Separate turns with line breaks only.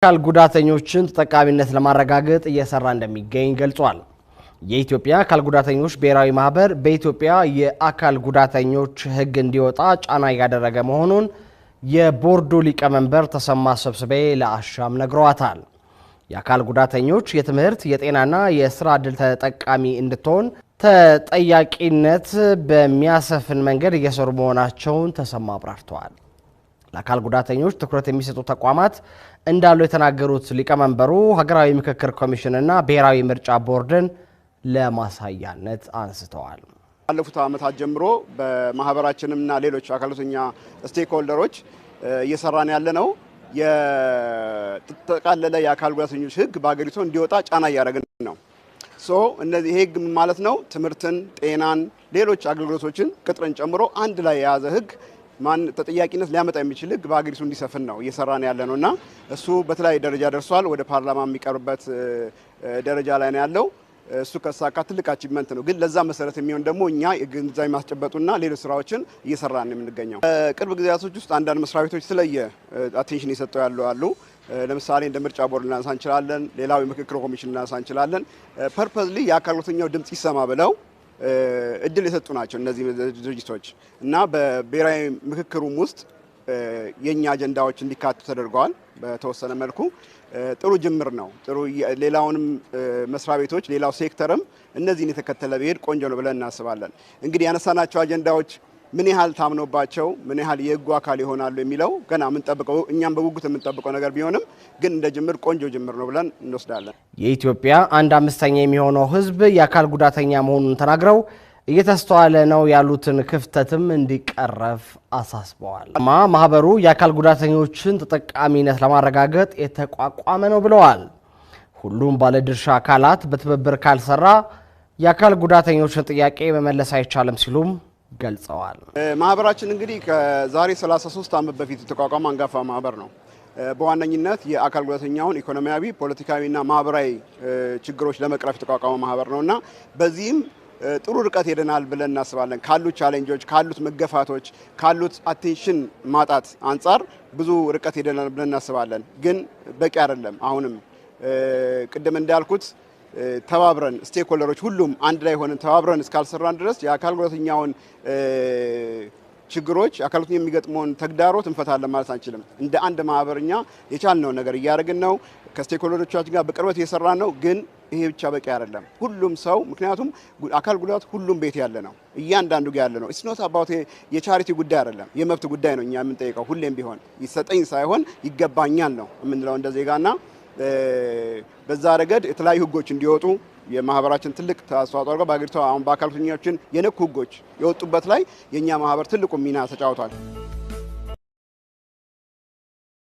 አካል ጉዳተኞችን ተጠቃሚነት ለማረጋገጥ እየሰራ እንደሚገኝ ገልጿል። የኢትዮጵያ አካል ጉዳተኞች ብሔራዊ ማህበር በኢትዮጵያ የአካል ጉዳተኞች ሕግ እንዲወጣ ጫና ያደረገ መሆኑን የቦርዱ ሊቀመንበር ተሰማ ሰብስቤ ለአሻም ነግረዋታል። የአካል ጉዳተኞች የትምህርት፣ የጤናና የስራ ዕድል ተጠቃሚ እንድትሆን ተጠያቂነት በሚያሰፍን መንገድ እየሰሩ መሆናቸውን ተሰማ አብራርተዋል። ለአካል ጉዳተኞች ትኩረት የሚሰጡ ተቋማት እንዳሉ የተናገሩት ሊቀመንበሩ ሀገራዊ ምክክር ኮሚሽንና ብሔራዊ ምርጫ ቦርድን ለማሳያነት አንስተዋል።
ባለፉት ዓመታት ጀምሮ በማህበራችንና ሌሎች አካል ጉዳተኛ ስቴክሆልደሮች እየሰራን ያለነው የተጠቃለለ የአካል ጉዳተኞች ሕግ በአገሪቱ እንዲወጣ ጫና እያደረግን ነው። እነዚህ ሕግ ማለት ነው ትምህርትን፣ ጤናን፣ ሌሎች አገልግሎቶችን ቅጥርን ጨምሮ አንድ ላይ የያዘ ሕግ ማን ተጠያቂነት ሊያመጣ የሚችል ሕግ በአገሪቱ እንዲሰፍን ነው እየሰራን ያለነውና እሱ በተለያየ ደረጃ ደርሷል። ወደ ፓርላማ የሚቀርብበት ደረጃ ላይ ነው ያለው። እሱ ከሳካ ትልቅ አቺቭመንት ነው። ግን ለዛ መሰረት የሚሆን ደግሞ እኛ የግንዛቤ ማስጨበጡና ሌሎች ስራዎችን እየሰራን ነው የምንገኘው። ቅርብ ጊዜያቶች ውስጥ አንዳንድ መስሪያ ቤቶች ስለየ አቴንሽን እየሰጠው ያለው አሉ። ለምሳሌ እንደ ምርጫ ቦርድ ልናነሳ እንችላለን። ሌላው የምክክር ኮሚሽን ልናነሳ እንችላለን። ፐርፐዝሊ የአካል ጉዳተኛው ድምጽ ይሰማ ብለው እድል የሰጡ ናቸው እነዚህ ድርጅቶች እና በብሔራዊ ምክክሩም ውስጥ የኛ አጀንዳዎች እንዲካተቱ ተደርገዋል። በተወሰነ መልኩ ጥሩ ጅምር ነው። ጥሩ ሌላውንም መስሪያ ቤቶች ሌላው ሴክተርም እነዚህን የተከተለ ቢሄድ ቆንጆ ነው ብለን እናስባለን። እንግዲህ ያነሳናቸው አጀንዳዎች ምን ያህል ታምኖባቸው ምን ያህል የህጉ አካል ይሆናሉ የሚለው ገና የምንጠብቀው እኛም በጉጉት የምንጠብቀው ነገር ቢሆንም ግን እንደ ጅምር ቆንጆ ጅምር ነው ብለን እንወስዳለን።
የኢትዮጵያ 1/5 የሚሆነው ህዝብ የአካል ጉዳተኛ መሆኑን ተናግረው እየተስተዋለ ነው ያሉትን ክፍተትም እንዲቀረፍ አሳስበዋል። ማህበሩ የአካል ጉዳተኞችን ተጠቃሚነት ለማረጋገጥ የተቋቋመ ነው ብለዋል። ሁሉም ባለድርሻ አካላት በትብብር ካልሰራ የአካል ጉዳተኞችን ጥያቄ መመለስ አይቻልም ሲሉም ገልጸዋል።
ማህበራችን እንግዲህ ከዛሬ 33 ዓመት በፊት የተቋቋመ አንጋፋ ማህበር ነው። በዋነኝነት የአካል ጉዳተኛውን ኢኮኖሚያዊ፣ ፖለቲካዊና ማህበራዊ ችግሮች ለመቅረፍ የተቋቋመ ማህበር ነውና በዚህም ጥሩ ርቀት ሄደናል ብለን እናስባለን። ካሉት ቻሌንጆች፣ ካሉት መገፋቶች፣ ካሉት አቴንሽን ማጣት አንጻር ብዙ ርቀት ሄደናል ብለን እናስባለን። ግን በቂ አይደለም። አሁንም ቅድም እንዳልኩት ተባብረን ስቴክሆልደሮች ሁሉም አንድ ላይ ሆነን ተባብረን እስካልሰራን ድረስ የአካል ጉዳተኛውን ችግሮች አካል ጉዳተኛ የሚገጥመውን ተግዳሮት እንፈታለን ማለት አንችልም። እንደ አንድ ማህበርኛ የቻልነው ነገር እያደረግን ነው። ከስቴክሆልደሮቻችን ጋር በቅርበት እየሰራን ነው። ግን ይሄ ብቻ በቂ አይደለም። ሁሉም ሰው ምክንያቱም አካል ጉዳት ሁሉም ቤት ያለ ነው፣ እያንዳንዱ ጋር ያለ ነው። ኢትስ ኖት አባውት የቻሪቲ ጉዳይ አይደለም፣ የመብት ጉዳይ ነው። እኛ የምንጠይቀው ሁሌም ቢሆን ይሰጠኝ ሳይሆን ይገባኛል ነው የምንለው እንደ ዜጋና በዛ ረገድ የተለያዩ ህጎች እንዲወጡ የማህበራችን ትልቅ ተሳትፎ አድርጓል። በአገሪቷ አሁን በአካል ጉዳተኞችን የነኩ ህጎች የወጡበት ላይ የኛ ማህበር ትልቁ ሚና ተጫውቷል።